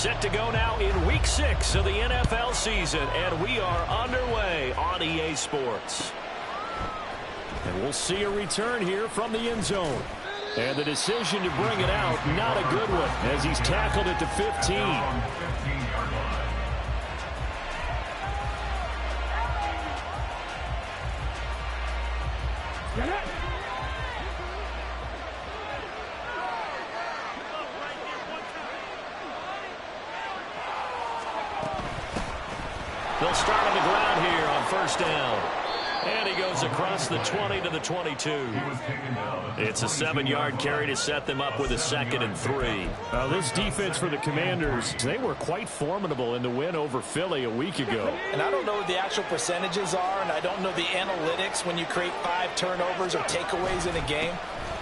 Set to go now in Week 6 of the NFL season, and we are underway on EA Sports. And we'll see a return here from the end zone. And the decision to bring it out, not a good one, as he's tackled at the 15. They'll start on the ground here on first down. And he goes across the 20 to the 22. It's a 7-yard carry to set them up with a 2nd and 3. This defense for the Commanders, they were quite formidable in the win over Philly a week ago. And I don't know what the actual percentages are, and I don't know the analytics when you create 5 turnovers or takeaways in a game.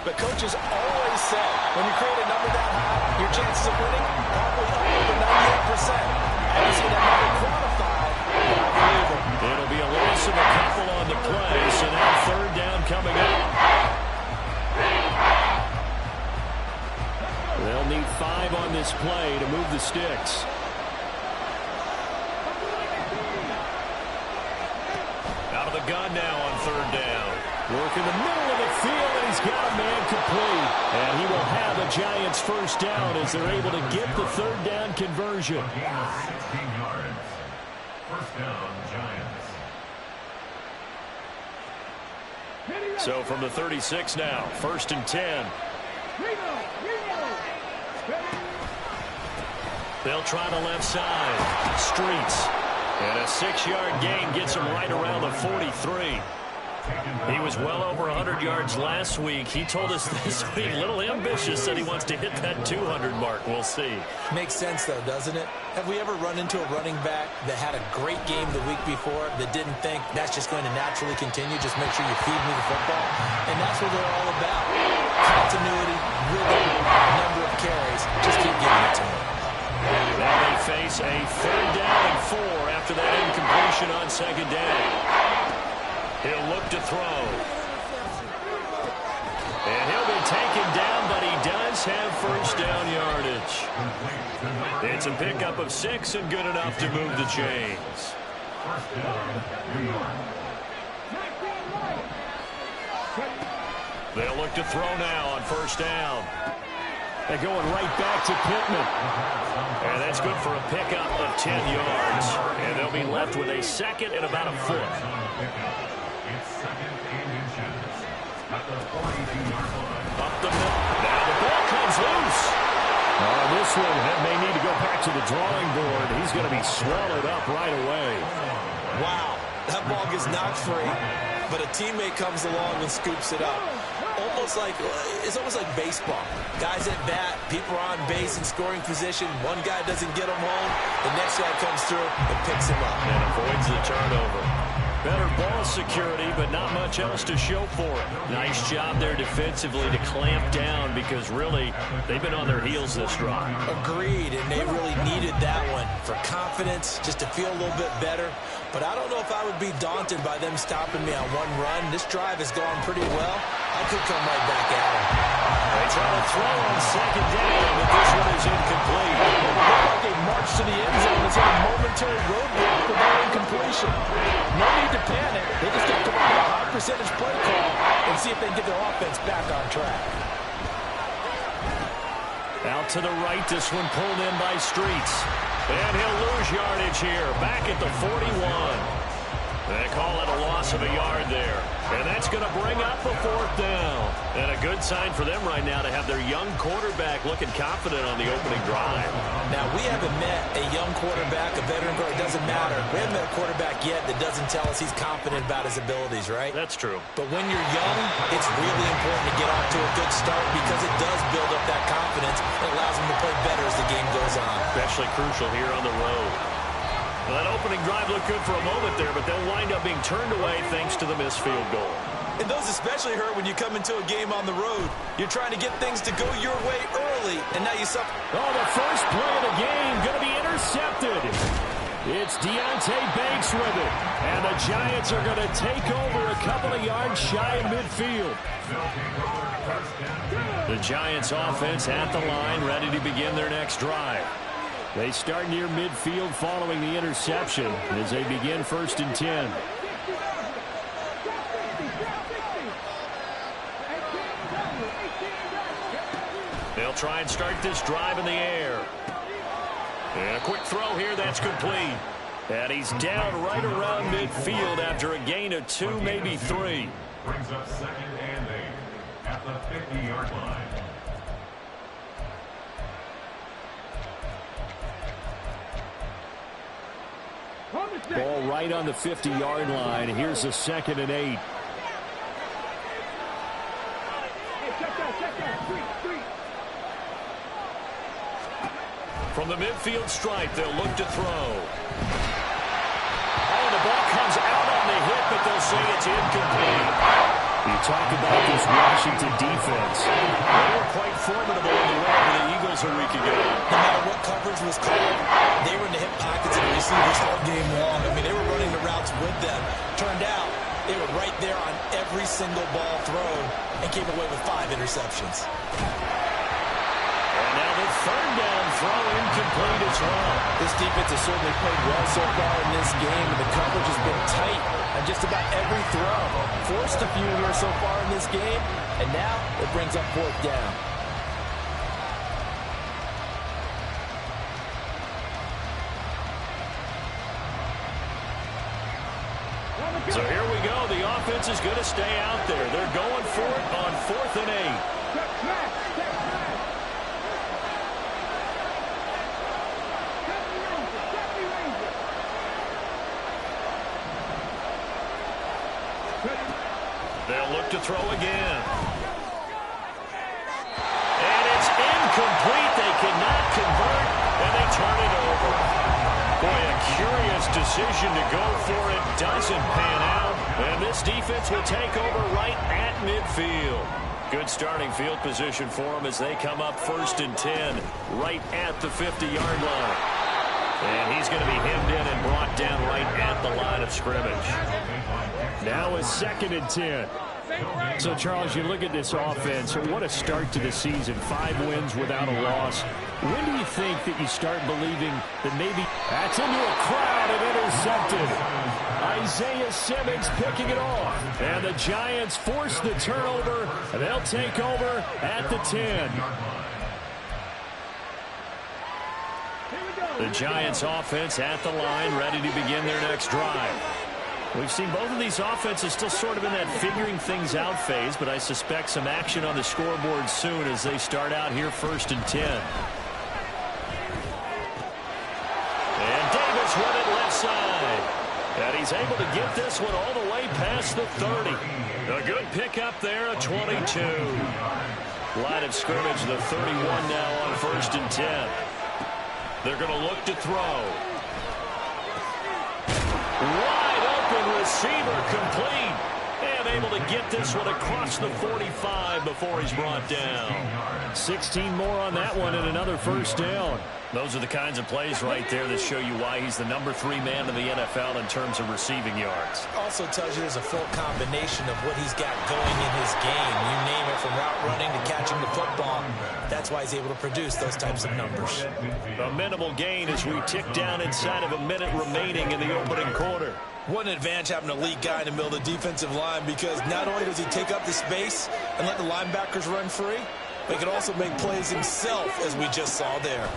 But coaches always say, when you create a number that high, your chances of winning probably over 98%. I haven't seen that number quantified, but I believe it. It'll be a loss of a couple on the play, so now 3rd down coming up. They'll need 5 on this play to move the sticks. Out of the gun now on 3rd down. Work in the middle of the field, and he's got a man complete. And he will have a Giants 1st down as they're able to get the 3rd down conversion. 16 yards. 1st down, Giants. So from the 36 now, 1st and 10. They'll try the left side. Streets. And a 6-yard gain gets him right around the 43. He was well over 100 yards last week. He told us this week, a little ambitious, said he wants to hit that 200 mark. We'll see. Makes sense, though, doesn't it? Have we ever run into a running back that had a great game the week before that didn't think that's just going to naturally continue? Just make sure you feed me the football. And that's what they're all about. Continuity, rhythm, number of carries. Just keep giving it to them. Now they face a 3rd down and 4 after that incompletion on 2nd down. He'll look to throw. And he'll be taken down, but he does have 1st down yardage. It's a pickup of 6 and good enough to move the chains. They'll look to throw now on 1st down. They're going right back to Pittman. And that's good for a pickup of 10 yards. And they'll be left with a 2nd and about a foot. Up the middle. Now the ball comes loose. This one may need to go back to the drawing board. He's going to be swallowed up right away. Wow, that ball gets knocked free, but a teammate comes along and scoops it up. It's almost like baseball. Guys at bat, people are on base in scoring position. One guy doesn't get him home. The next guy comes through and picks him up. And avoids the turnover. Better ball security, but not much else to show for it. Nice job there defensively to clamp down because really they've been on their heels this drive. Agreed, and they really needed that one for confidence, just to feel a little bit better. But I don't know if I would be daunted by them stopping me on one run. This drive has gone pretty well. I could come right back at him. They try to throw on 2nd down, but this one is incomplete. Like a march to the end zone is a momentary roadblock with that incompletion. No need to panic. They just got to run a high percentage play call and see if they can get their offense back on track. Out to the right, this one pulled in by Streets. And he'll lose yardage here, back at the 41. They call it a loss of a yard there. And that's going to bring up a 4th down. And a good sign for them right now to have their young quarterback looking confident on the opening drive. Now, we haven't met a young quarterback, a veteran quarterback. It doesn't matter. We haven't met a quarterback yet that doesn't tell us he's confident about his abilities, right? That's true. But when you're young, it's really important to get off to a good start because it does build up that confidence. It allows them to play better as the game goes on. Especially crucial here on the road. Well, that opening drive looked good for a moment there, but they'll wind up being turned away thanks to the missed field goal. And those especially hurt when you come into a game on the road. You're trying to get things to go your way early, and now you suffer. Oh, the first play of the game going to be intercepted. It's Deontay Banks with it. And the Giants are going to take over a couple of yards shy of midfield. The Giants offense at the line, ready to begin their next drive. They start near midfield following the interception as they begin 1st and 10. They'll try and start this drive in the air. And a quick throw here, that's complete. And he's down right around midfield after a gain of 2, maybe 3. Brings up 2nd and 8 at the 50-yard line. Ball right on the 50-yard line. Here's a 2nd and 8. From the midfield stripe, they'll look to throw. Oh, the ball comes out on the hit, but they'll say it's incomplete. You talk about this Washington defense. They were quite formidable in the win over the Eagles a week ago. No matter what coverage was called, they were in the hip pockets of the receivers all game long. I mean, they were running the routes with them. Turned out, they were right there on every single ball thrown and came away with 5 interceptions. And now the 3rd down throw incomplete as well. This defense has certainly played well so far in this game, and the coverage has been tight on just about every throw. Forced a few here so far in this game, and now it brings up 4th down. So here we go. The offense is going to stay out there. They're going for it on 4th and 8. They'll look to throw again. And it's incomplete. They cannot convert, and they turn it over. Boy, a curious decision to go for it. Doesn't pan out. And this defense will take over right at midfield. Good starting field position for them as they come up 1st and 10 right at the 50-yard line. And he's going to be hemmed in and brought down right at the line of scrimmage. Now it's 2nd and 10. So, Charles, you look at this offense, what a start to the season. 5 wins without a loss. When do you think that you start believing that maybe that's into a crowd and intercepted? Isaiah Simmons picking it off. And the Giants force the turnover, and they'll take over at the 10. The Giants offense at the line, ready to begin their next drive. We've seen both of these offenses still sort of in that figuring things out phase, but I suspect some action on the scoreboard soon as they start out here 1st and 10. And Davis with it left side. And he's able to get this one all the way past the 30. A good pickup there, a 22. Line of scrimmage, the 31 now on 1st and 10. They're going to look to throw. Wide open receiver complete. And able to get this one across the 45 before he's brought down. 16 more on that one and another 1st down. Those are the kinds of plays right there that show you why he's the number 3 man in the NFL in terms of receiving yards. Also tells you there's a full combination of what he's got going in his game. You name it, from route running to catching the football. That's why he's able to produce those types of numbers. A minimal gain as we tick down inside of a minute remaining in the opening quarter. What an advantage having an elite guy in the middle of the defensive line, because not only does he take up the space and let the linebackers run free, but he can also make plays himself, as we just saw there.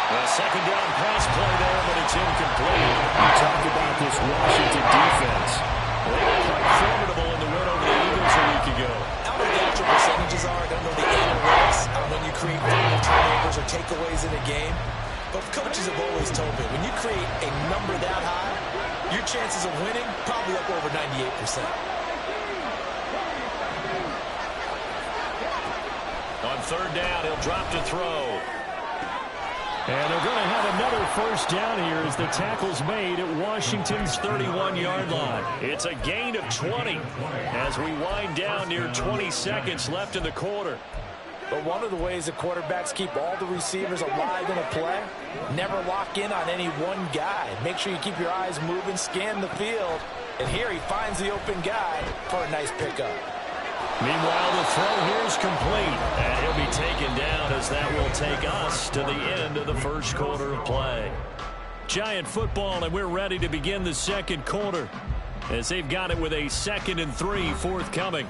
A 2nd down pass play there, but it's incomplete. You talk about this Washington defense. They were quite formidable in the win over the Eagles a week ago. I don't know what the actual percentages are. I don't know the analytics on when you create final turnovers or takeaways in a game. But coaches have always told me, when you create a number that high, your chances of winning probably up over 98%. On 3rd down, he'll drop to throw. And they're going to have another 1st down here as the tackle's made at Washington's 31-yard line. It's a gain of 20 as we wind down near 20 seconds left in the quarter. But one of the ways that quarterbacks keep all the receivers alive in a play, never lock in on any one guy. Make sure you keep your eyes moving, scan the field. And here he finds the open guy for a nice pickup. Meanwhile, the throw here is complete, and he'll be taken down as that will take us to the end of the first quarter of play. Giant football, and we're ready to begin the second quarter as they've got it with a 2nd and 3 forthcoming.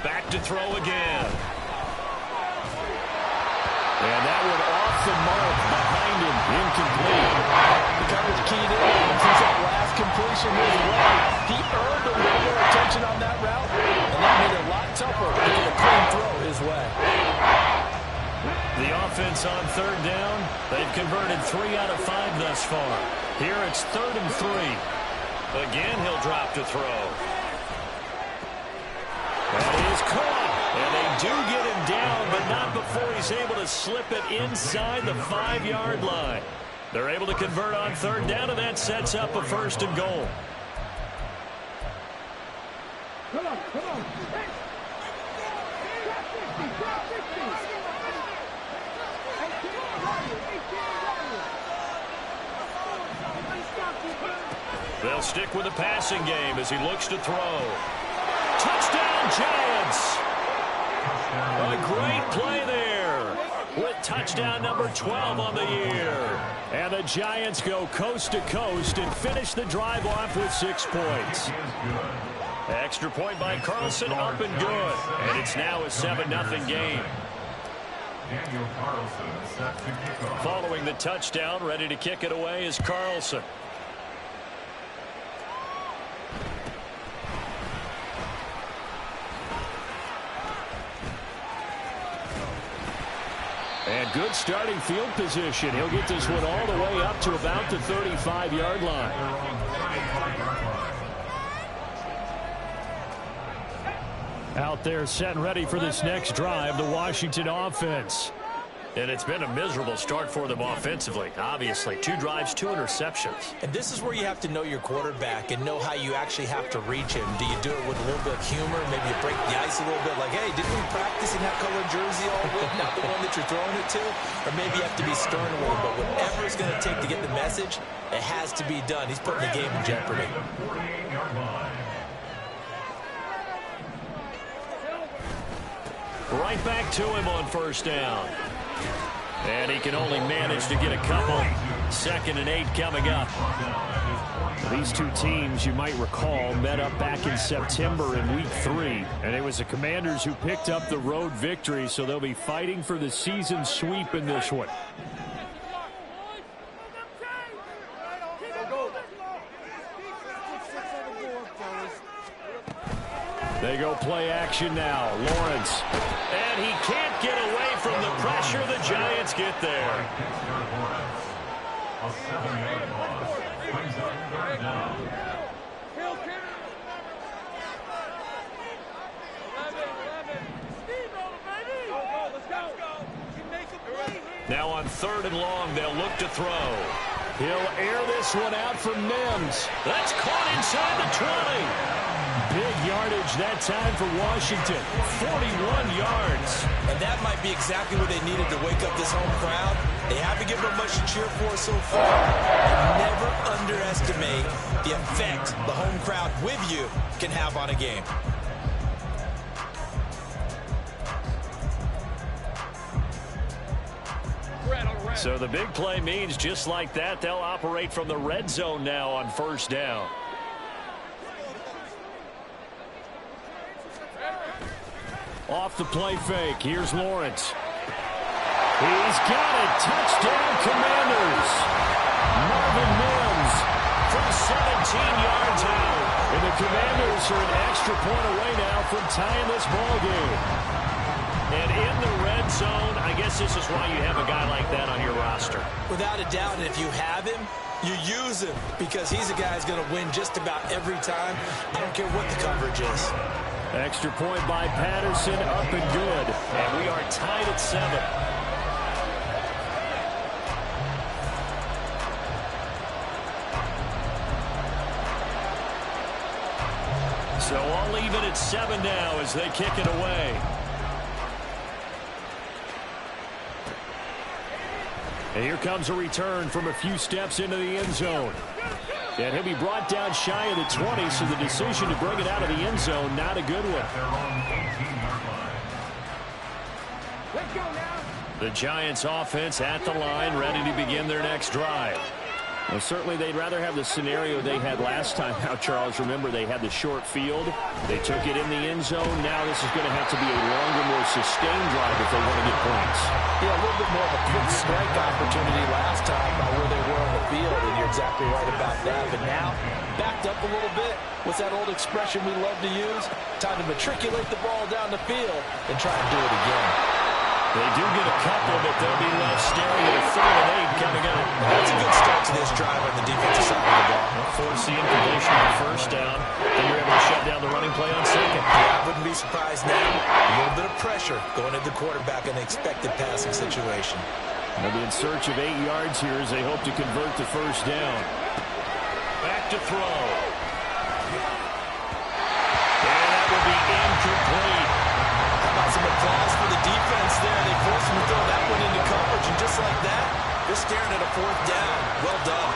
Back to throw again. And that one off the mark behind him, incomplete. The coverage keyed in, and since that last completion his way, he earned a little more attention on that route, and that made it a lot tougher to get a clean throw his way. The offense on 3rd down, they've converted 3 out of 5 thus far. Here it's 3rd and 3. Again, he'll drop to throw. That is caught, and they do get him down, but not before he's able to slip it inside the 5-yard line. They're able to convert on 3rd down, and that sets up a 1st and goal. Come on. They'll stick with the passing game as he looks to throw. Touchdown, Giants! A great play there with touchdown number 12 on the year. And the Giants go coast to coast and finish the drive off with 6 points. Extra point by Carlson, up and good. And it's now a 7-0 game. Following the touchdown, ready to kick it away is Carlson. And good starting field position. He'll get this one all the way up to about the 35-yard line. Out there set and ready for this next drive, the Washington offense. And it's been a miserable start for them offensively. Obviously, 2 drives, 2 interceptions. And this is where you have to know your quarterback and know how you actually have to reach him. Do you do it with a little bit of humor? Maybe you break the ice a little bit like, hey, didn't we practice in that color jersey all week? Not the one that you're throwing it to? Or maybe you have to be stern a little bit. Whatever it's going to take to get the message, it has to be done. He's putting the game in jeopardy. Right back to him on 1st down. And he can only manage to get a couple. 2nd and 8 coming up. These two teams, you might recall, met up back in September in Week 3. And it was the Commanders who picked up the road victory, so they'll be fighting for the season sweep in this one. They go play action now. Lawrence. And he can't get away from the pressure. The Giants get there. Now on 3rd and long, they'll look to throw. He'll air this one out for Mims. That's caught inside the 20. Big yardage that time for Washington. 41 yards. And that might be exactly what they needed to wake up this home crowd. They haven't given them much to cheer for so far. And never underestimate the effect the home crowd with you can have on a game. So the big play means just like that, they'll operate from the red zone now on 1st down. Off the play fake. Here's Lawrence. He's got it. Touchdown, Commanders. Marvin Mims from 17 yards out. And the Commanders are an extra point away now from tying this ball game. And in the red zone, I guess this is why you have a guy like that on your roster. Without a doubt, and if you have him, you use him because he's a guy who's going to win just about every time. I don't care what the coverage is. Extra point by Patterson, up and good. And we are tied at 7. So all even at 7 now as they kick it away. And here comes a return from a few steps into the end zone. And he'll be brought down shy of the 20, so the decision to bring it out of the end zone, not a good one. The Giants offense at the line, ready to begin their next drive. Well, certainly they'd rather have the scenario they had last time out, Charles. Remember, they had the short field. They took it in the end zone. Now this is going to have to be a longer, more sustained drive if they want to get points. Yeah, a little bit more of a quick strike opportunity last time by where they were on the field, and you're exactly right about that. But now, backed up a little bit. What's that old expression we love to use? Time to matriculate the ball down the field and try and do it again. They do get a couple, but they'll be left staring at a 3rd and 8 coming up. That's a good start to this drive on the defensive side of the ball. Force the incompletion on first down, and you're able to shut down the running play on second. Yeah, I wouldn't be surprised now. A little bit of pressure going at the quarterback in an expected passing situation. They'll be in search of 8 yards here as they hope to convert the first down. Back to throw. And that will be incomplete. How about some applause for the defense there? They forced him to throw that one into coverage, and just like that, they're staring at a 4th down. Well done.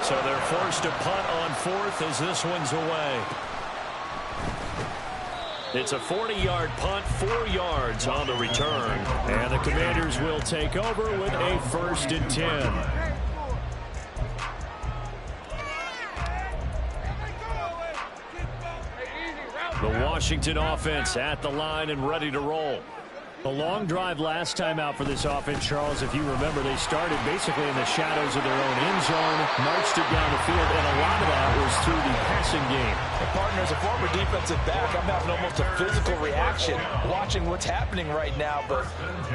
So they're forced to punt on 4th as this one's away. It's a 40-yard punt, 4 yards on the return. And the Commanders will take over with a 1st and 10. The Washington offense at the line and ready to roll. A long drive last time out for this offense, Charles. If you remember, they started basically in the shadows of their own end zone, marched it down the field, and a lot of that was through the passing game. Partner, as a former defensive back, I'm having almost a physical reaction watching what's happening right now. But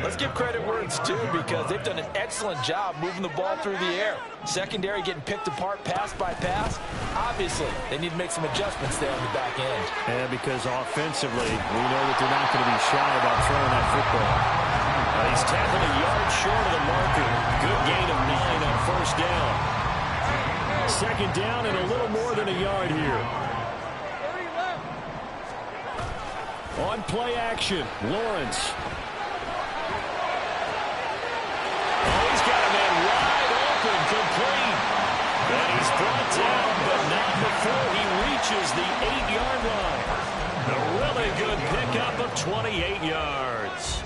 let's give credit where it's due, because they've done an excellent job moving the ball through the air. Secondary getting picked apart pass by pass. Obviously, they need to make some adjustments there on the back end. And because offensively, we know that they're not going to be shy about throwing that football. He's tackled a yard short of the marker. Good gain of 9 on first down. 2nd down and a little more than a yard here. On play action, Lawrence. Oh, he's got a man wide open, complete. And he's brought down, but not before he reaches the 8-yard line. A really good pickup of 28 yards.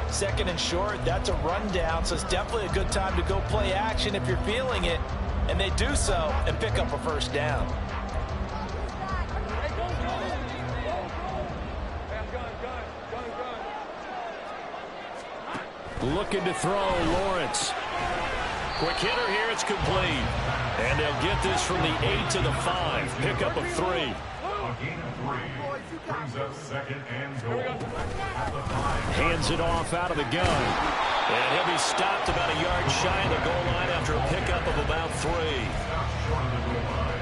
2nd and short, that's a rundown, so it's definitely a good time to go play action if you're feeling it. And they do so and pick up a 1st down. Looking to throw, Lawrence. Quick hitter here, it's complete. And they'll get this from the 8 to the 5. Pickup of 3. A gain of 3 brings up 2nd and goal at the 5. Hands it off out of the gun. And he'll be stopped about a yard shy of the goal line after a pickup of about 3. Stopped short of the goal line.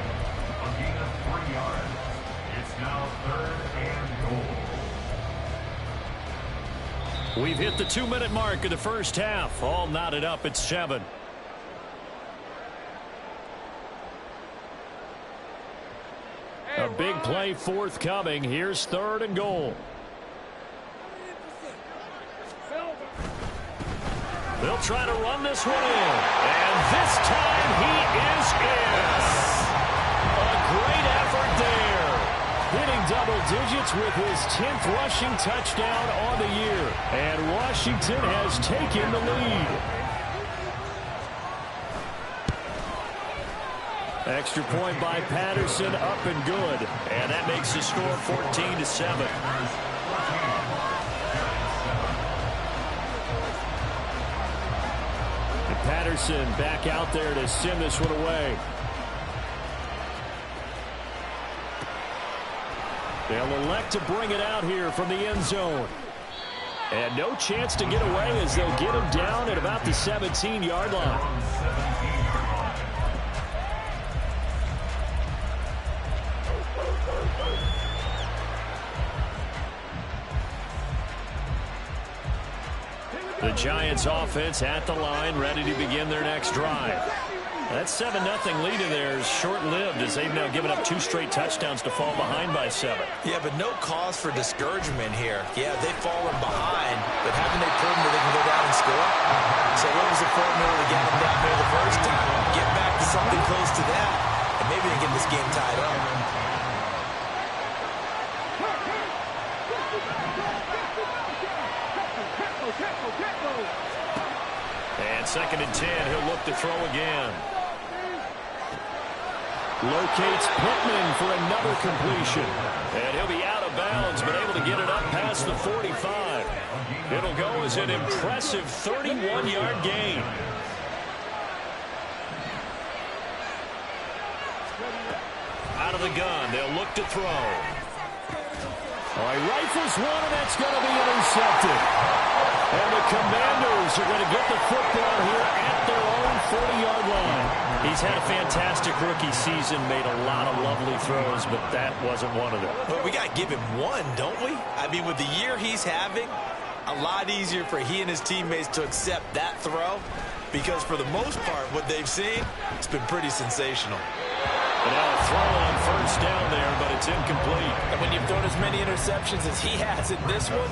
A gain of 3 yards. It's now 3rd and goal. We've hit the 2-minute mark of the first half. All knotted up at 7. A big play forthcoming. Here's 3rd and goal. They'll try to run this one in. And this time he is in. A great effort there. Hitting double digits with his 10th rushing touchdown on the year. And Washington has taken the lead. Extra point by Patterson, up and good. And that makes the score 14-7. Patterson back out there to send this one away. They'll elect to bring it out here from the end zone. And no chance to get away as they'll get him down at about the 17-yard line. The Giants offense at the line, ready to begin their next drive. That 7-0 lead in there is short-lived as they've now given up 2 straight touchdowns to fall behind by 7. Yeah, but no cause for discouragement here. Yeah, they've fallen behind, but haven't they proven that they can go down and score? game tied up. And 2nd and 10, he'll look to throw again. Locates Pittman for another completion. And he'll be out of bounds, but able to get it up past the 45. It'll go as an impressive 31-yard gain. Out of the gun, they'll look to throw. All right, rifles one, and that's going to be intercepted. And the Commanders are going to get the football here at their own 40-yard line. He's had a fantastic rookie season, made a lot of lovely throws, but that wasn't one of them. But we got to give him one, don't we? I mean, with the year he's having, a lot easier for he and his teammates to accept that throw, because for the most part, what they've seen, it's been pretty sensational. And now a throw on 1st down there, but it's incomplete. And when you've thrown as many interceptions as he has in this one,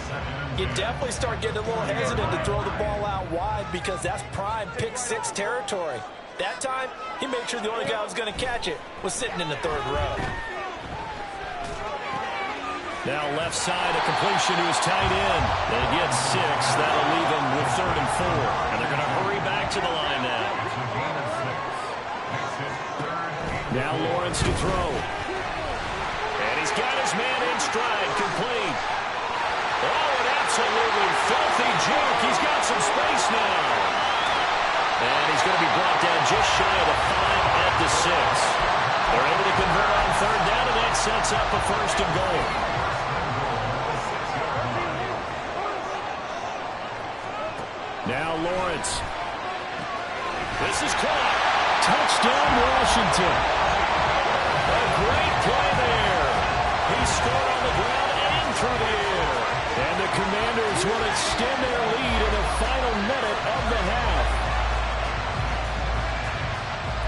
you definitely start getting a little hesitant to throw the ball out wide, because that's prime pick-6 territory. That time, he made sure the only guy who was going to catch it was sitting in the 3rd row. Now left side, a completion to his tight end. They get 6. That'll leave him with 3rd and 4. And they're going to hurry back to the line now. Now Lawrence to throw. And he's got his man in stride, complete. Oh, an absolutely filthy juke. He's got some space now. And he's going to be brought down just shy of the 5 at the 6. They're able to convert on 3rd down, and that sets up a 1st and goal. Now Lawrence. This is caught. Touchdown, Washington. A great play there. He scored on the ground and through the air. And the Commanders will extend their lead in the final minute of the half.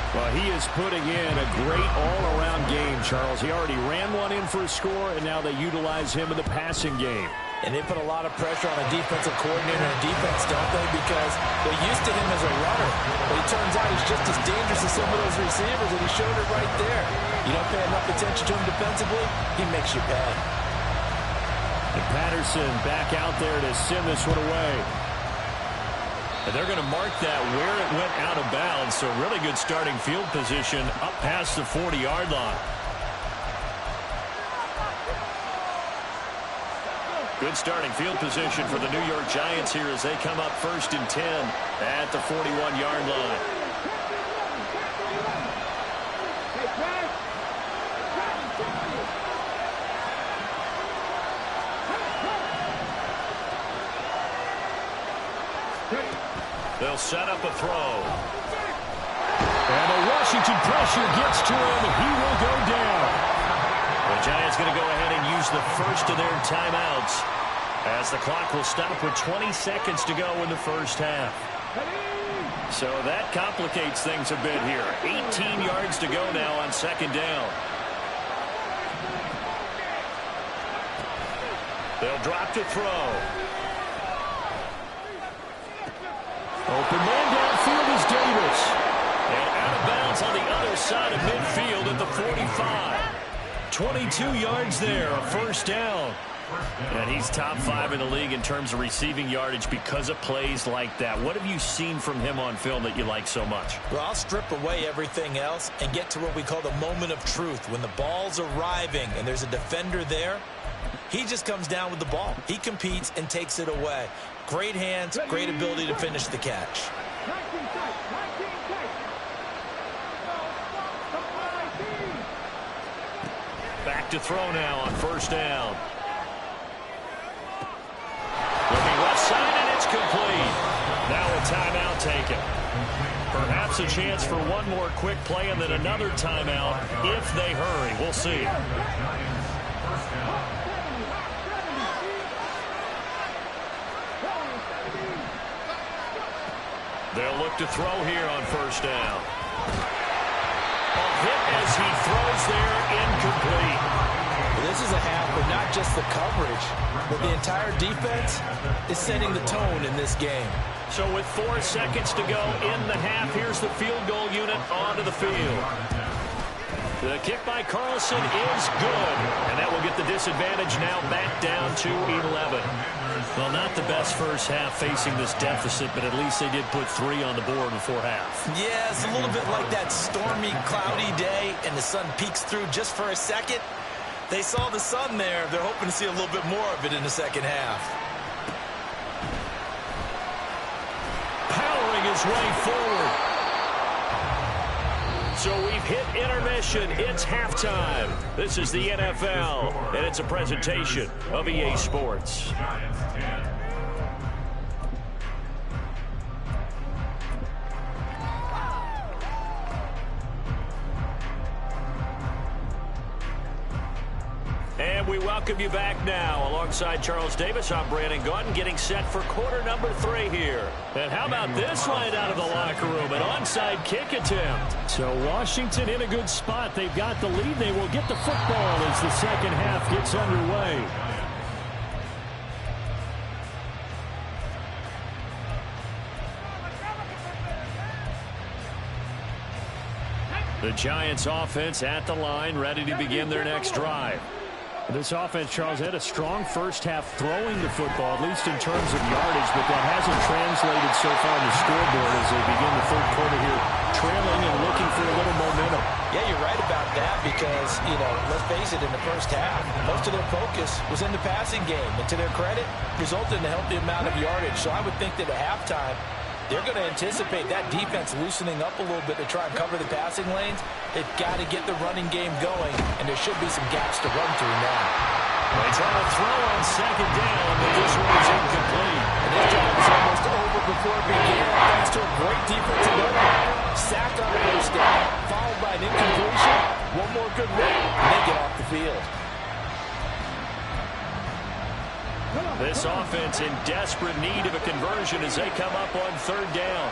Well, he is putting in a great all-around game, Charles. He already ran one in for a score, and now they utilize him in the passing game. And they put a lot of pressure on a defensive coordinator and defense, don't they? Because they're used to him as a runner. But it turns out he's just as dangerous as some of those receivers, and he showed it right there. You don't pay enough attention to him defensively, he makes you pay. And Patterson back out there to send this one away. And they're going to mark that where it went out of bounds. So really good starting field position up past the 40-yard line. Good starting field position for the New York Giants here as they come up 1st and 10 at the 41-yard line. They'll set up a throw. And the Washington pressure gets to him. He will go down. The Giants going to go ahead and use the first of their timeouts as the clock will stop with 20 seconds to go in the 1st half. So that complicates things a bit here. 18 yards to go now on 2nd down. They'll drop to throw. Open man downfield is Davis. And out of bounds on the other side of midfield at the 45. 22 yards there, a 1st down. And he's top 5 in the league in terms of receiving yardage because of plays like that. What have you seen from him on film that you like so much? Well, I'll strip away everything else and get to what we call the moment of truth. When the ball's arriving and there's a defender there, he just comes down with the ball. He competes and takes it away. Great hands, great ability to finish the catch. Back to throw now on 1st down. Looking left side, and it's complete. Now a timeout taken. Perhaps a chance for one more quick play and then another timeout if they hurry. We'll see. They'll look to throw here on 1st down. A hit as he throws there, incomplete. This is a half, but not just the coverage, but the entire defense is setting the tone in this game. So with 4 seconds to go in the half, here's the field goal unit onto the field. The kick by Carlson is good. And that will get the disadvantage now back down to 11. Well, not the best first half facing this deficit, but at least they did put 3 on the board before half. Yeah, it's a little bit like that stormy, cloudy day, and the sun peeks through just for a second. They saw the sun there. They're hoping to see a little bit more of it in the second half. Powering his way forward. So we've hit intermission. It's halftime. This is the NFL, and it's a presentation of EA Sports. And we welcome you back now. Alongside Charles Davis, I'm Brandon Gaudin, getting set for quarter number 3 here. And how about this line out of the locker room? An onside kick attempt. So Washington in a good spot. They've got the lead. They will get the football as the second half gets underway. The Giants offense at the line, ready to begin their next drive. This offense, Charles, had a strong first half throwing the football, at least in terms of yardage, but that hasn't translated so far on the scoreboard as they begin the third quarter here, trailing and looking for a little momentum. Yeah, you're right about that because, let's face it, in the first half, most of their focus was in the passing game. And to their credit, resulted in a healthy amount of yardage. So I would think that at halftime, they're going to anticipate that defense loosening up a little bit to try and cover the passing lanes. They've got to get the running game going, and there should be some gaps to run through now. They try to throw on second down, but this one is incomplete. And this drive was almost over before it began, thanks to a great defensive effort. Sacked on the first down, followed by an incompletion. One more good run, and they get off the field. This offense in desperate need of a conversion as they come up on third down.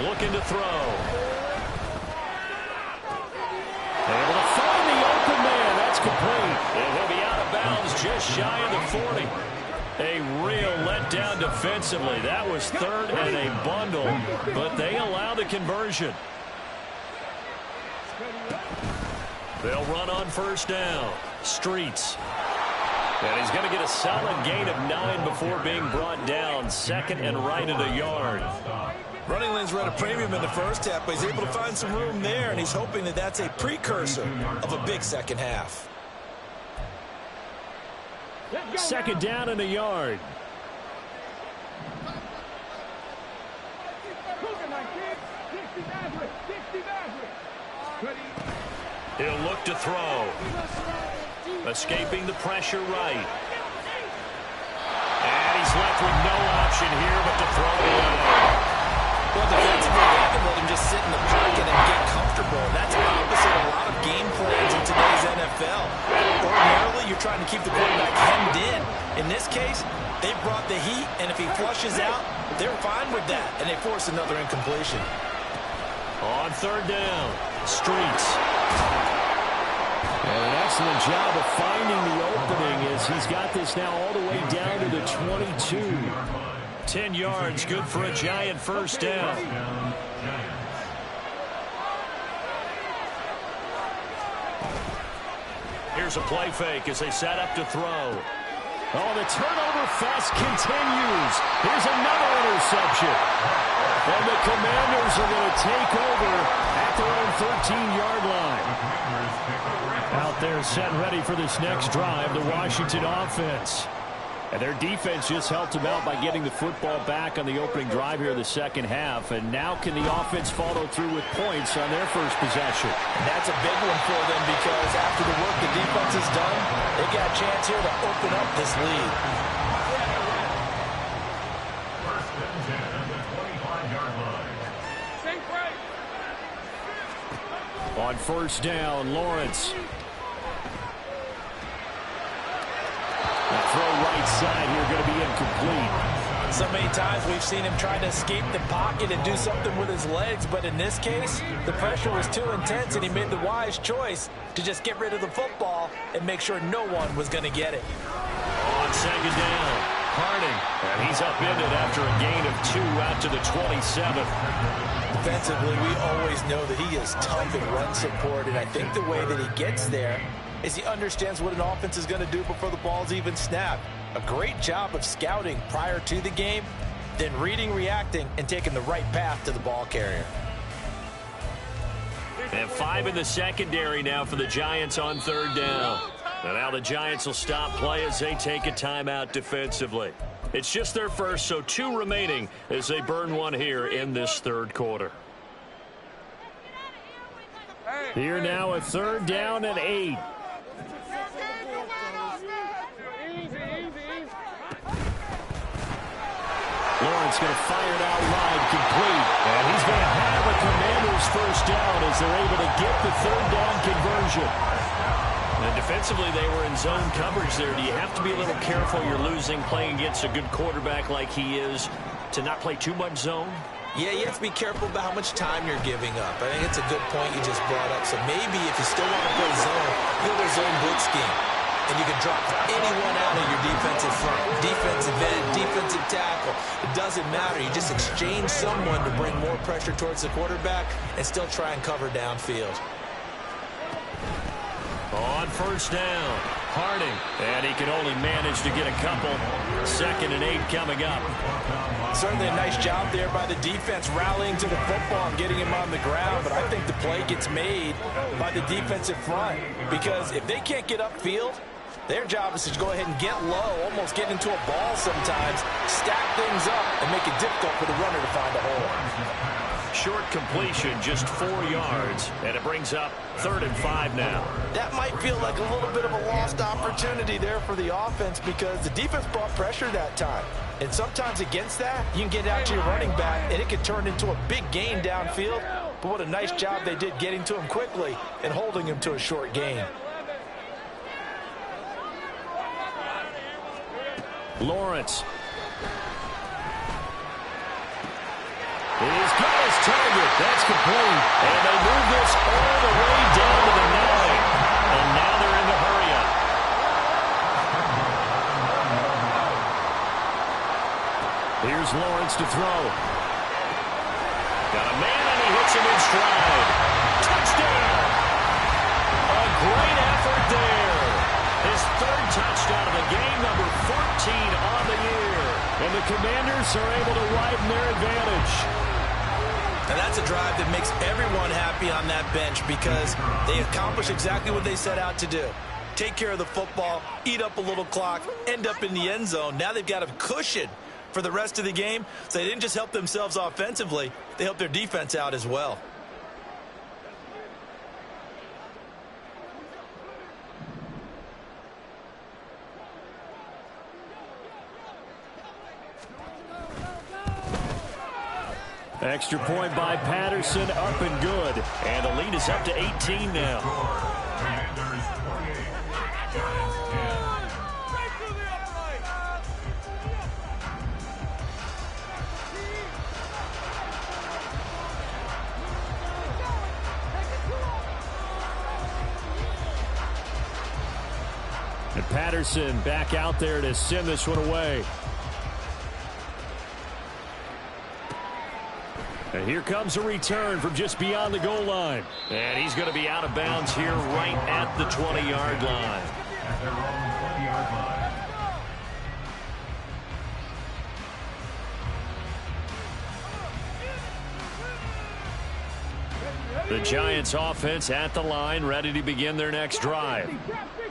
Looking to throw. Able to find the open man. That's complete. And he'll be out of bounds just shy of the 40. A real letdown defensively. That was third and a bundle, but they allow the conversion. They'll run on first down. Streets. And he's going to get a solid gain of 9 before being brought down. Second and right at a yard. Running lanes were at a premium in the first half, but he's able to find some room there, and he's hoping that that's a precursor of a big second half. Second down and a yard. He'll look to throw. Escaping the pressure right. And he's left with no option here but to throw away. Well, defensively, they can let him just sit in the pocket and get comfortable. That's opposite a lot of game plans in today's NFL. Ordinarily, you're trying to keep the quarterback hemmed in. In this case, they brought the heat, and if he flushes out, they're fine with that, and they force another incompletion. On third down, Streets. And an excellent job of finding the opening as he's got this now all the way down to the 22. 10 yards, good for a Giant first down. Here's a play fake as they set up to throw. Oh, the turnover fest continues. Here's another interception. And the Commanders are going to take over at their own 13-yard line. Out there set and ready for this next drive, the Washington offense. And their defense just helped them out by getting the football back on the opening drive here in the second half. And now can the offense follow through with points on their first possession? And that's a big one for them because after the work the defense has done, they got a chance here to open up this lead. First and 10 at the 25-yard line. On first down, Lawrence. The throw right side here going to be incomplete. So many times we've seen him try to escape the pocket and do something with his legs, but in this case, the pressure was too intense and he made the wise choice to just get rid of the football and make sure no one was going to get it. On on second down. Harding, and he's upended after a gain of 2 out to the 27th. Defensively, we always know that he is tough in run support, and I think the way that he gets there is he understands what an offense is going to do before the ball's even snapped. A great job of scouting prior to the game, then reading, reacting, and taking the right path to the ball carrier. And 5 in the secondary now for the Giants on third down. And now the Giants will stop play as they take a timeout defensively. It's just their first, so 2 remaining as they burn one here in this third quarter. Here now at third down and 8. Lawrence going to fire it out wide, complete. And he's going to have a Commanders first down as they're able to get the third down conversion. And defensively, they were in zone coverage there. Do you have to be a little careful? You're losing, playing against a good quarterback like he is, to not play too much zone? Yeah, you have to be careful about how much time you're giving up. I think it's a good point you just brought up. So maybe if you still want to play zone, go to zone blitz scheme. And you can drop anyone out of your defensive front. Defensive end, defensive tackle. It doesn't matter. You just exchange someone to bring more pressure towards the quarterback and still try and cover downfield. On first down, Harding. And he can only manage to get a couple. 2nd and 8 coming up. Certainly a nice job there by the defense rallying to the football and getting him on the ground. But I think the play gets made by the defensive front. Because if they can't get upfield, their job is to go ahead and get low, almost get into a ball sometimes, stack things up, and make it difficult for the runner to find a hole. Short completion, just 4 yards, and it brings up 3rd and 5 now. That might feel like a little bit of a lost opportunity there for the offense because the defense brought pressure that time. And sometimes against that, you can get out to your running back, and it can turn into a big gain downfield. But what a nice job they did getting to him quickly and holding him to a short gain. Lawrence. He's got his target. That's complete. And they move this all the way down to the 9. And now they're in the hurry up. Here's Lawrence to throw. Got a man, and he hits him in stride. Touchdown. A great effort there. His 3rd touchdown of the game, number 14 on the year. And the Commanders are able to widen their advantage. And that's a drive that makes everyone happy on that bench because they accomplish exactly what they set out to do. Take care of the football, eat up a little clock, end up in the end zone. Now they've got a cushion for the rest of the game. So they didn't just help themselves offensively, they helped their defense out as well. Extra point by Patterson, up and good. And the lead is up to 18 now. Commanders 28, Giants 10. And Patterson back out there to send this one away. And here comes a return from just beyond the goal line. And he's going to be out of bounds here right at the 20-yard line. At their own 20-yard line. The Giants offense at the line, ready to begin their next drive.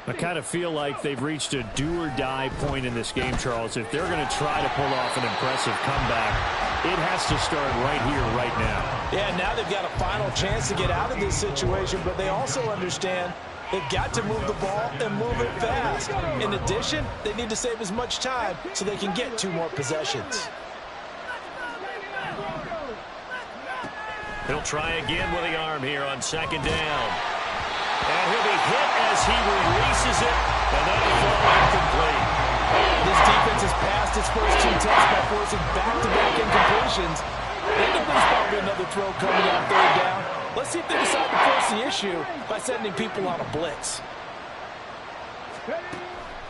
I kind of feel like they've reached a do-or-die point in this game, Charles. If they're going to try to pull off an impressive comeback, it has to start right here, right now. Yeah, now they've got a final chance to get out of this situation, but they also understand they've got to move the ball and move it fast. In addition, they need to save as much time so they can get 2 more possessions. He'll try again with the arm here on 2nd down. And he'll be hit as he releases it, and that'll fall incomplete. This defense has passed its first 2 tests by forcing back-to-back incompletions. They know there's probably another throw coming on 3rd down. Let's see if they decide to force the issue by sending people on a blitz.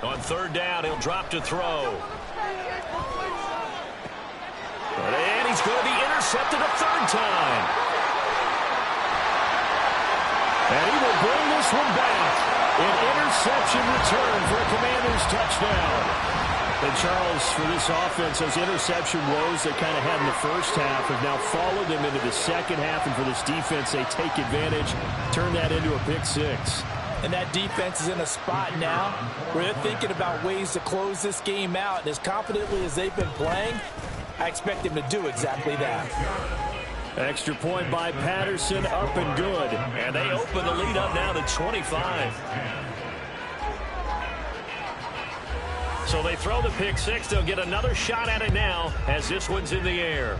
On third down, he'll drop to throw. And he's going to be intercepted a third time. And he will bring this one back. An interception return for a Commanders touchdown. And Charles, for this offense, those interception woes they kind of had in the first half have now followed them into the second half. And for this defense, they take advantage, turn that into a pick six. And that defense is in a spot now where they're thinking about ways to close this game out. And as confidently as they've been playing, I expect them to do exactly that. Extra point by Patterson, up and good. And they open the lead up now to 25. So they throw the pick six. They'll get another shot at it now as this one's in the air.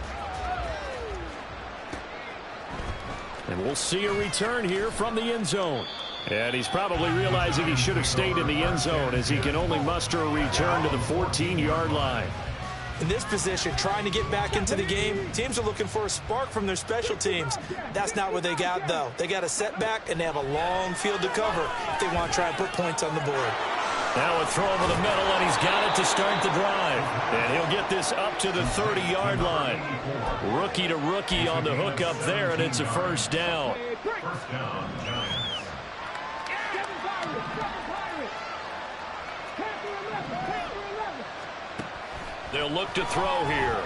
And we'll see a return here from the end zone. And he's probably realizing he should have stayed in the end zone as he can only muster a return to the 14-yard line. In this position, trying to get back into the game, teams are looking for a spark from their special teams. That's not what they got, though. They got a setback, and they have a long field to cover if they want to try and put points on the board. Now a throw over the middle, and he's got it to start the drive. And he'll get this up to the 30-yard line. Rookie to rookie on the hook up there, and it's a first down. First down, Giants. They'll look to throw here.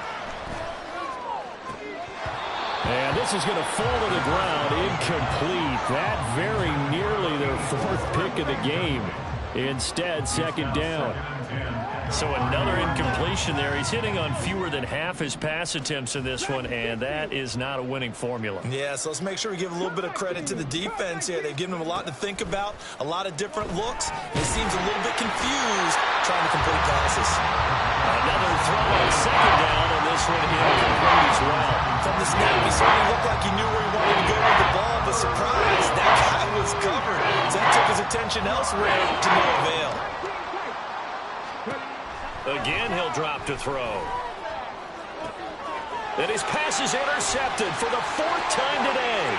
And this is going to fall to the ground, incomplete. That very nearly their fourth pick of the game. Instead, second down. So another incompletion there. He's hitting on fewer than half his pass attempts in this one, and that is not a winning formula. Yeah, so let's make sure we give a little bit of credit to the defense here. They've given him a lot to think about, a lot of different looks. He seems a little bit confused trying to complete passes. Another throw on second down, and this one incomplete as well. From the snap, he certainly looked like he knew where he wanted to go with the ball, but surprise, that guy was covered. So that took his attention elsewhere to no avail. Again, he'll drop to throw. And his pass is intercepted for the fourth time today.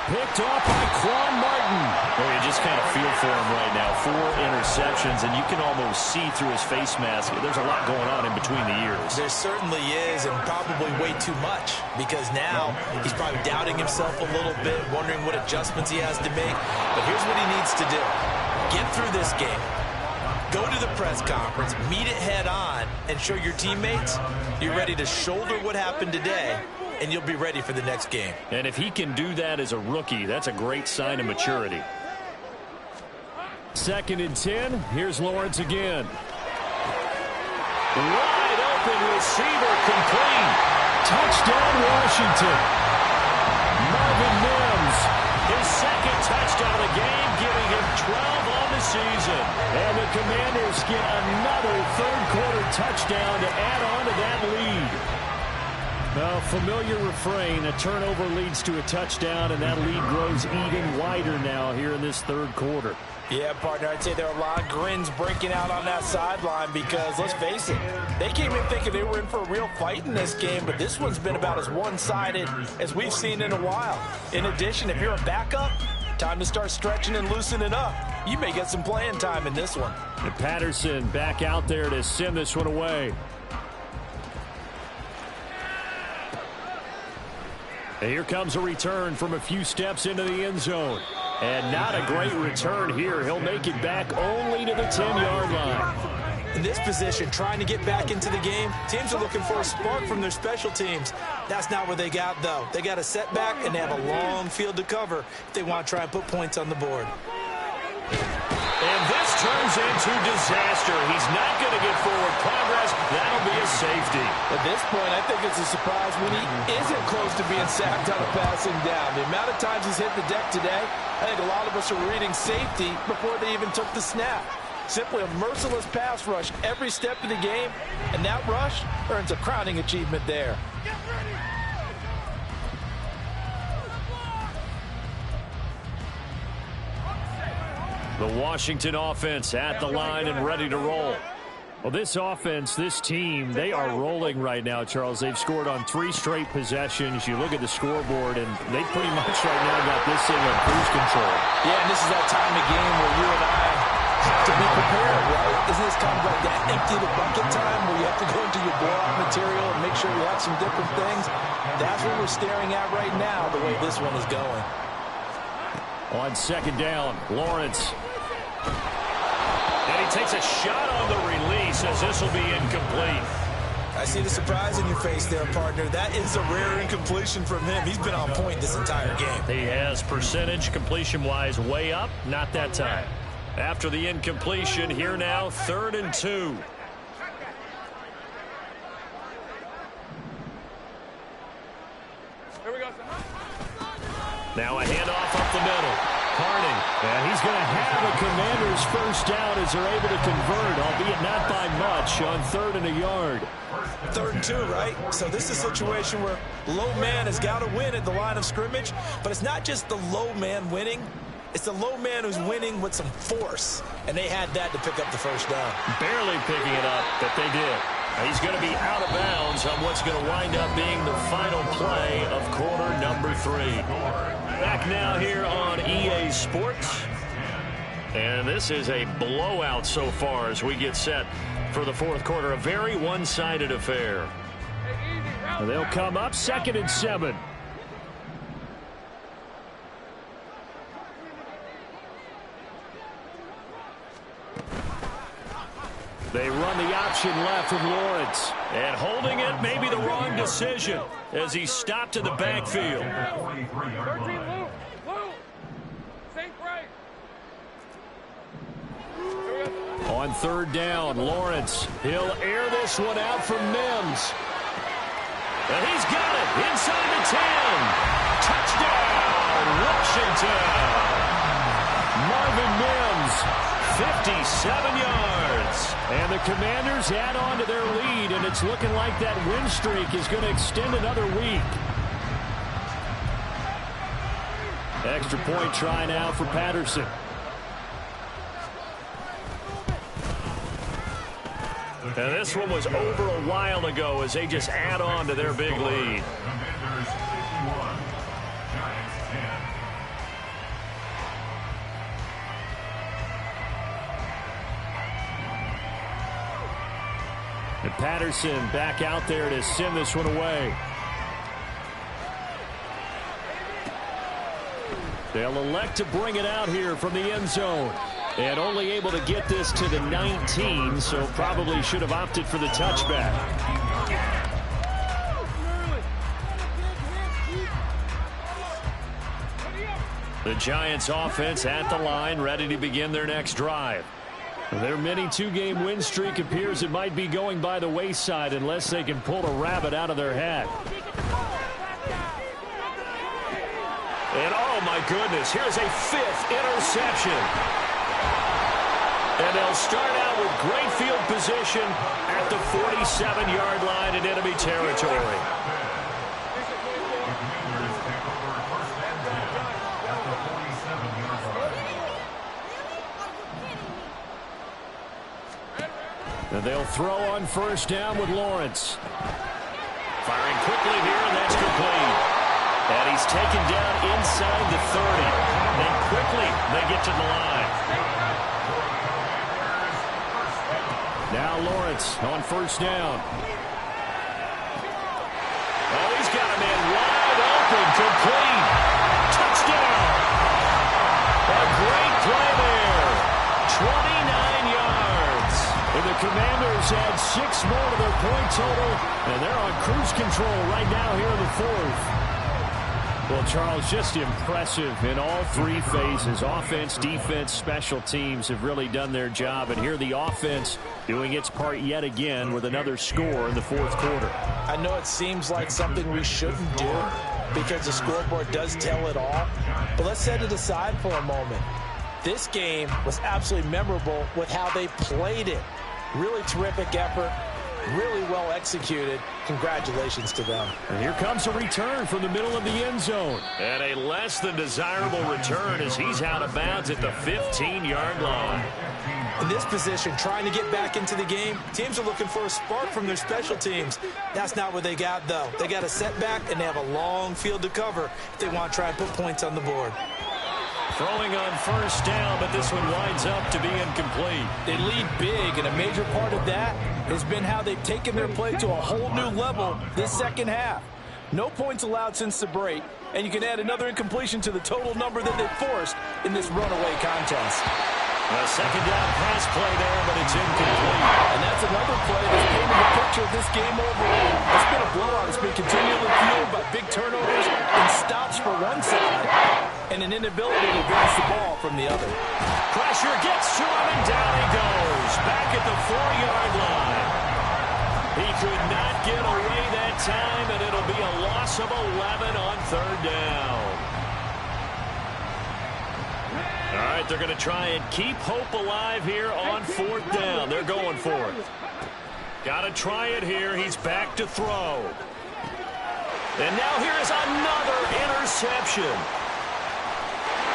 Picked off by Quan Martin. Well, you just kind of feel for him right now. 4 interceptions, and you can almost see through his face mask. There's a lot going on in between the ears. There certainly is, and probably way too much, because now he's probably doubting himself a little bit, wondering what adjustments he has to make. But here's what he needs to do. Get through this game. Go to the press conference, meet it head on, and show your teammates you're ready to shoulder what happened today, and you'll be ready for the next game. And if he can do that as a rookie, that's a great sign of maturity. 2nd and 10. Here's Lawrence again. Wide open receiver complete. Touchdown, Washington. Marvin Mims. His second touchdown of the game, giving him 12 on the season. And the Commanders get another third-quarter touchdown to add on to that lead. A familiar refrain, a turnover leads to a touchdown, and that lead grows even wider now here in this third quarter. Yeah, partner, I'd say there are a lot of grins breaking out on that sideline because, let's face it, they came in thinking they were in for a real fight in this game, but this one's been about as one-sided as we've seen in a while. In addition, if you're a backup, time to start stretching and loosening up. You may get some playing time in this one. And Patterson back out there to send this one away. And here comes a return from a few steps into the end zone. And not a great return here. He'll make it back only to the 10-yard line. In this position, trying to get back into the game, teams are looking for a spark from their special teams. That's not what they got, though. They got a setback, and they have a long field to cover if they want to try and put points on the board. And this turns into disaster. He's not going to get forward progress. That'll be a safety. At this point, I think it's a surprise when he isn't close to being sacked on a passing down. The amount of times he's hit the deck today, I think a lot of us are reading safety before they even took the snap. Simply a merciless pass rush every step of the game, and that rush earns a crowning achievement there. The Washington offense at the line and ready to roll. Well, this offense, this team, they are rolling right now, Charles. They've scored on 3 straight possessions. You look at the scoreboard, and they pretty much right now got this thing on cruise control. Yeah, and this is that time of game where you and I to be prepared, right? Isn't this kind of like that empty the bucket time where you have to go into your blowout material and make sure you have some different things? That's what we're staring at right now, the way this one is going. On second down, Lawrence. And he takes a shot on the release as this will be incomplete. I see the surprise in your face there, partner. That is a rare incompletion from him. He's been on point this entire game. He has percentage completion-wise way up, not that time. After the incompletion, here now, 3rd and 2. Here we go. Now a handoff up the middle. Harding. And he's going to have a Commanders first down as they're able to convert, albeit not by much, on 3rd and a yard. 3rd and 2, right? So this is a situation where low man has got to win at the line of scrimmage, but it's not just the low man winning. It's the low man who's winning with some force, and they had that to pick up the first down. Barely picking it up, but they did. He's going to be out of bounds on what's going to wind up being the final play of quarter number 3. Back now here on EA Sports. And this is a blowout so far as we get set for the 4th quarter. A very one-sided affair. They'll come up 2nd and 7. They run the option left with Lawrence. And holding it may be the wrong decision as he stopped in the backfield. 13, Lou. Saint break. On 3rd down, Lawrence. He'll air this one out from Mims. And he's got it inside the 10. Touchdown, Washington. Marvin Mims, 57 yards. and the Commanders add on to their lead, and it's looking like that win streak is going to extend another week. Extra point try now for Patterson. And this one was over a while ago as they just add on to their big lead. Commanders 51, Giants 10. And Patterson back out there to send this one away. They'll elect to bring it out here from the end zone. And only able to get this to the 19, so probably should have opted for the touchback. The Giants offense at the line, ready to begin their next drive. Their mini two-game win streak appears it might be going by the wayside unless they can pull a rabbit out of their hat. And oh my goodness, here's a 5th interception. And they'll start out with great field position at the 47-yard line in enemy territory. And they'll throw on first down with Lawrence. Firing quickly here, and that's complete. And he's taken down inside the 30. And quickly they get to the line. Now Lawrence on first down. Oh, he's got a man wide open, complete. Touchdown. A great play there. 29 yards. And the Commanders add 6 more to their point total, and they're on cruise control right now here in the 4th. Well, Charles, just impressive in all 3 phases. Offense, defense, special teams have really done their job. And here the offense doing its part yet again with another score in the 4th quarter. I know it seems like something we shouldn't do because the scoreboard does tell it all. But let's set it aside for a moment. This game was absolutely memorable with how they played it. Really terrific effort. Really well executed. Congratulations to them. And here comes a return from the middle of the end zone. And a less than desirable return as he's out of bounds at the 15-yard line. In this position, trying to get back into the game, teams are looking for a spark from their special teams. That's not what they got, though. They got a setback, and they have a long field to cover if they want to try and put points on the board. Throwing on first down, but this one winds up to be incomplete. They lead big, and a major part of that has been how they've taken their play to a whole new level this second half. No points allowed since the break, and you can add another incompletion to the total number that they forced in this runaway contest. A second down pass play there, but it's incomplete. And that's another play that's painted the picture of this game overall. It's been a blowout. It's been continually fueled by big turnovers and stops for one side and an inability to advance the ball from the other. Pressure gets to him, and down he goes. Back at the 4-yard line. He could not get away that time, and it'll be a loss of 11 on third down. All right, they're going to try and keep hope alive here on fourth down. They're going for it. Got to try it here. He's back to throw. And now here is another interception.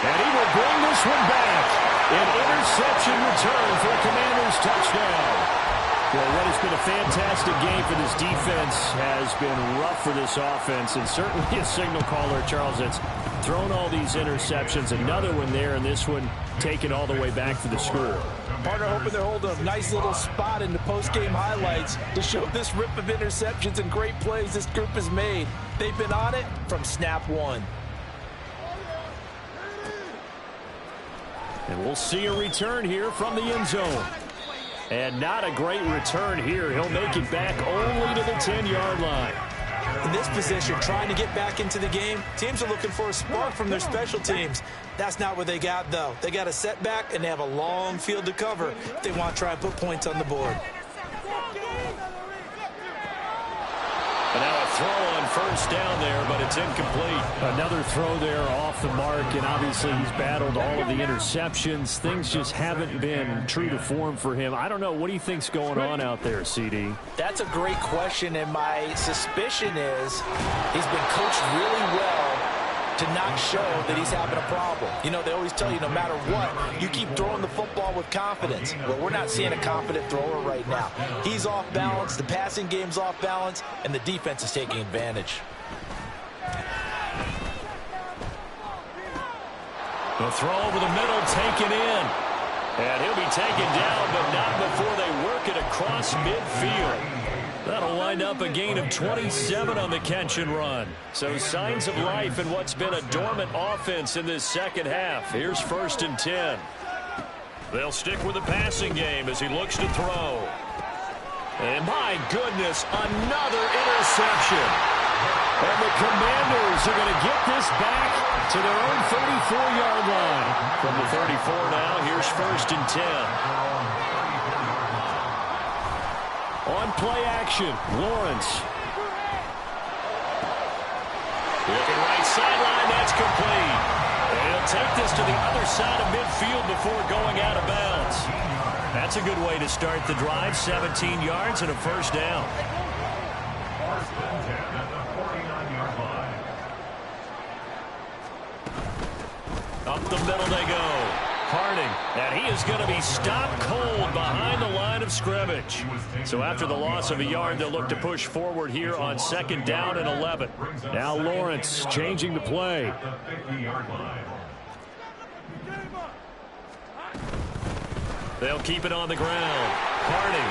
And he will bring this one back. An interception return for a Commanders touchdown. Well, what has been a fantastic game for this defense has been rough for this offense, and certainly a signal caller, Charles, that's thrown all these interceptions. Another one there, and this one taken all the way back for the score. Partner hoping they're holding a nice little spot in the post-game highlights to show this rip of interceptions and great plays this group has made. They've been on it from snap one. And we'll see a return here from the end zone. And not a great return here. He'll make it back only to the 10-yard line. In this position, trying to get back into the game, teams are looking for a spark from their special teams. That's not what they got, though. They got a setback, and they have a long field to cover if they want to try and put points on the board. And now a throw on first down there, but it's incomplete. Another throw there off the mark, and obviously he's battled all of the interceptions. Things just haven't been true to form for him. I don't know. What do you think's going on out there, CD? That's a great question, and my suspicion is he's been coached really well to not show that he's having a problem. You know, they always tell you no matter what, you keep throwing the football with confidence. Well, we're not seeing a confident thrower right now. He's off balance, the passing game's off balance, and the defense is taking advantage. The throw over the middle, taken in. And he'll be taken down, but not before they work it across midfield. That'll wind up a gain of 27 on the catch and run. So signs of life in what's been a dormant offense in this second half. Here's 1st and 10. They'll stick with the passing game as he looks to throw. And my goodness, another interception. And the Commanders are going to get this back to their own 34-yard line. From the 34 now, here's 1st and 10. On play action, Lawrence. Looking right sideline, that's complete. And he'll take this to the other side of midfield before going out of bounds. That's a good way to start the drive. 17 yards and a first down. Up the middle they go. Harding, and he is going to be stopped cold behind the line of scrimmage. So after the loss of a yard, they'll look to push forward here on 2nd down and 11. Now Lawrence changing the play. They'll keep it on the ground. Harding.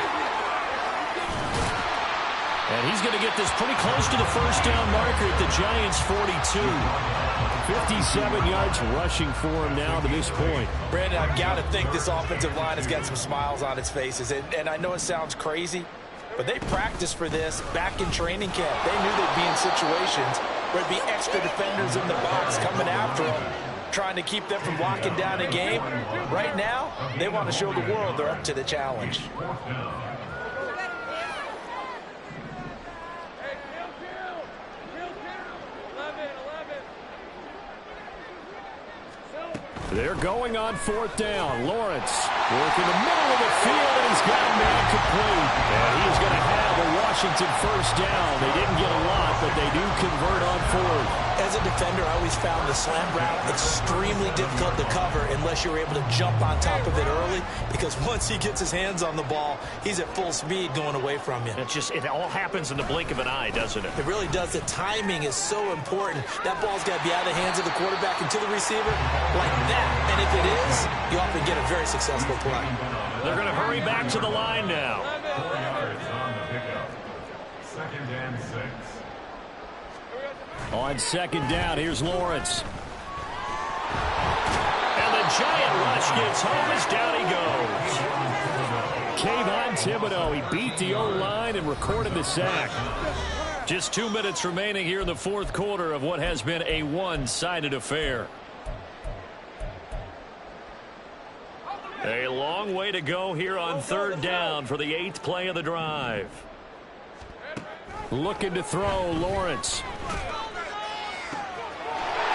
And he's going to get this pretty close to the first down marker at the Giants' 42. 57 yards rushing for him now to this point. Brandon, I've got to think this offensive line has got some smiles on its faces. And I know it sounds crazy, but they practiced for this back in training camp. They knew they'd be in situations where there'd be extra defenders in the box coming after them, trying to keep them from locking down a game. Right now, they want to show the world they're up to the challenge. They're going on 4th down. Lawrence working the middle of the field, and he's got a man complete. And he is going to have a Washington first down. They didn't get a lot, but they do convert on fourth. As a defender, I always found the slant route extremely difficult to cover unless you're able to jump on top of it early, because once he gets his hands on the ball, he's at full speed going away from you. It all happens in the blink of an eye, doesn't it? It really does. The timing is so important. That ball's got to be out of the hands of the quarterback and to the receiver like that. And if it is, you often get a very successful play. They're going to hurry back to the line now. 4 yards on the pickup. 2nd and 6. On second down, here's Lawrence. And the giant rush gets home as down he goes. Kayvon Thibodeau, he beat the O-line and recorded the sack. Just 2 minutes remaining here in the fourth quarter of what has been a one-sided affair. A long way to go here on third down for the 8th play of the drive. Looking to throw, Lawrence.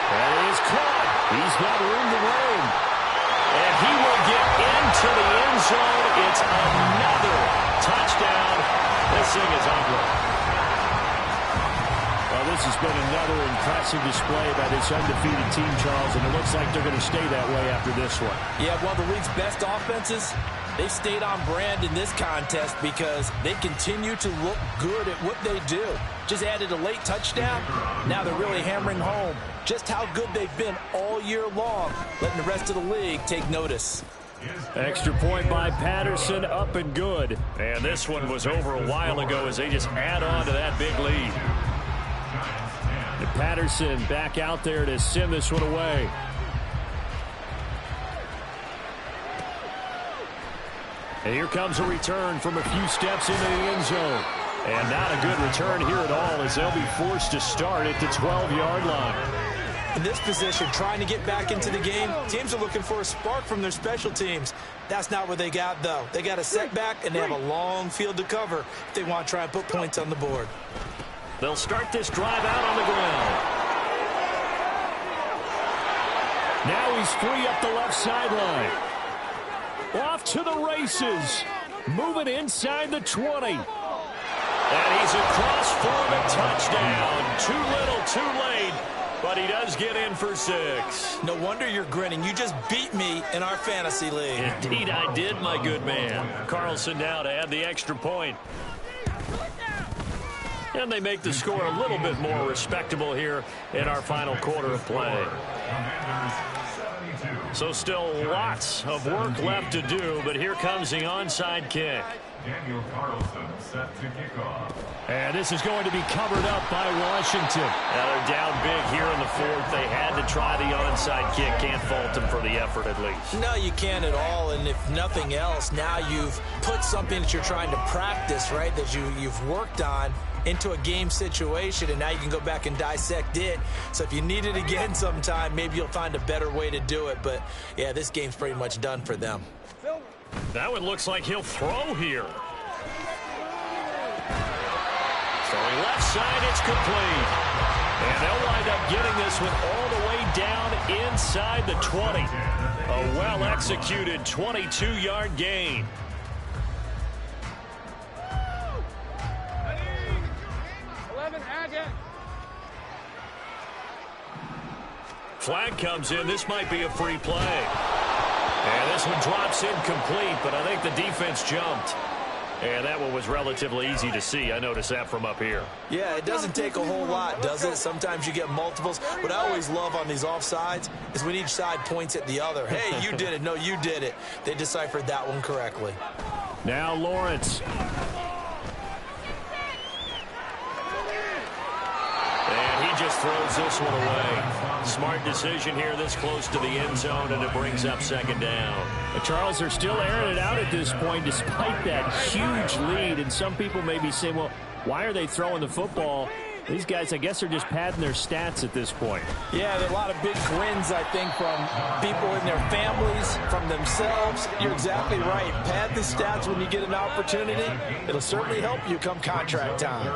That is caught. He's got room to roam. And he will get into the end zone. It's another touchdown. This thing is ugly. Well, this has been another impressive display by this undefeated team, Charles, and it looks like they're going to stay that way after this one. Yeah, one of the league's best offenses, they've stayed on brand in this contest because they continue to look good at what they do. Just added a late touchdown. Now they're really hammering home just how good they've been all year long, letting the rest of the league take notice. Extra point by Patterson, up and good. And this one was over a while ago as they just add on to that big lead. And Patterson back out there to send this one away. And here comes a return from a few steps into the end zone. And not a good return here at all as they'll be forced to start at the 12-yard line. In this position, trying to get back into the game, teams are looking for a spark from their special teams. That's not what they got, though. They got a setback, and they have a long field to cover if they want to try and put points on the board. They'll start this drive out on the ground. Now he's free up the left sideline. Off to the races. Moving inside the 20. And he's across for the touchdown. Too little, too late. But he does get in for 6. No wonder you're grinning. You just beat me in our fantasy league. Indeed I did, my good man. Carlson now to add the extra point. And they make the score a little bit more respectable here in our final quarter of play. So still lots of work left to do, but here comes the onside kick. Daniel Carlson set to kick off. And this is going to be covered up by Washington. Now they're down big here in the fourth. They had to try the onside kick. Can't fault them for the effort at least. No, you can't at all. And if nothing else, now you've put something that you're trying to practice, right, that you've worked on into a game situation, and now you can go back and dissect it. So if you need it again sometime, maybe you'll find a better way to do it. But, yeah, this game's pretty much done for them. That one looks like he'll throw here. Throwing left side, it's complete. And they'll wind up getting this one all the way down inside the 20. A well-executed 22-yard gain. Flag comes in. This might be a free play. And this one drops incomplete, but I think the defense jumped. And that one was relatively easy to see. I noticed that from up here. Yeah, it doesn't take a whole lot, does it? Sometimes you get multiples. What I always love on these offsides is when each side points at the other. Hey, you did it. No, you did it. They deciphered that one correctly. Now Lawrence. And he just throws this one away. Smart decision here this close to the end zone, and it brings up second down. Charles, they're still airing it out at this point despite that huge lead. And some people may be saying, well, why are they throwing the football? These guys, I guess, are just padding their stats at this point. Yeah, there are a lot of big grins, I think, from people in their families, from themselves. You're exactly right. Pad the stats when you get an opportunity. It'll certainly help you come contract time.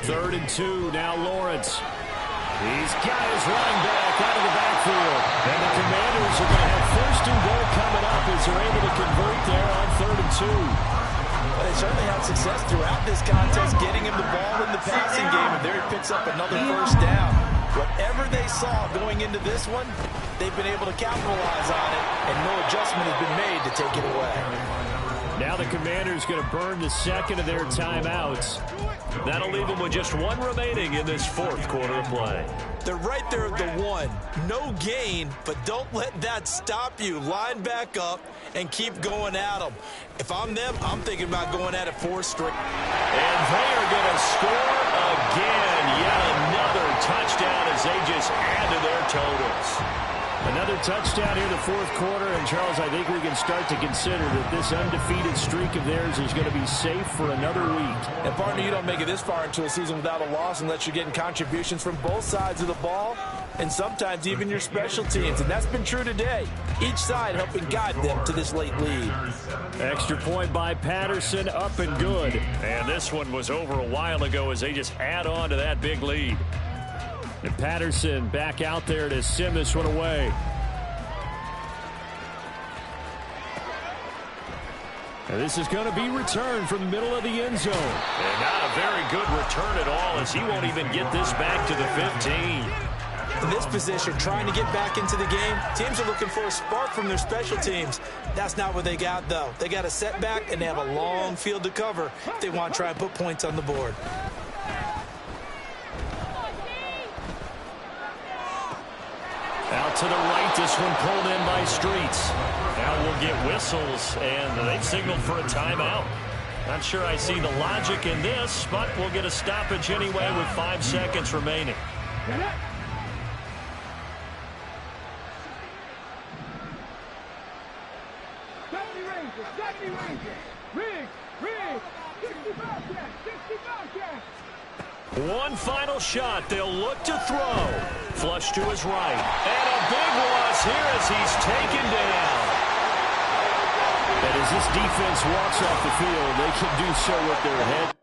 3rd and 2, now Lawrence. He's got his running back out of the backfield. And the Commanders are going to have 1st and goal coming up as they're able to convert there on 3rd and 2. But they certainly had success throughout this contest, getting him the ball in the passing game, and there he picks up another first down. Whatever they saw going into this one, they've been able to capitalize on it, and no adjustment has been made to take it away. Now the Commanders going to burn the second of their timeouts. That'll leave them with just one remaining in this fourth quarter of play. They're right there at the one. No gain, but don't let that stop you. Line back up and keep going at them. If I'm them, I'm thinking about going at it 4 straight. And they are going to score again. Yet another touchdown as they just add to their totals. Another touchdown here in the fourth quarter, and Charles, I think we can start to consider that this undefeated streak of theirs is going to be safe for another week. And partner, you don't make it this far into a season without a loss unless you're getting contributions from both sides of the ball, and sometimes even your special teams, and that's been true today. Each side helping guide them to this late lead. Extra point by Patterson, up and good. And this one was over a while ago as they just add on to that big lead. And Patterson back out there to send this one away. And this is going to be returned from the middle of the end zone. And not a very good return at all, as he won't even get this back to the 15. In this position, trying to get back into the game, teams are looking for a spark from their special teams. That's not what they got, though. They got a setback, and they have a long field to cover if they want to try and put points on the board. Out to the right, this one pulled in by Streets. Now we'll get whistles, and they've signaled for a timeout. Not sure I see the logic in this, but we'll get a stoppage anyway with 5 seconds remaining. One final shot. They'll look to throw. Flush to his right. And a big loss here as he's taken down. And as this defense walks off the field, they can do so with their head.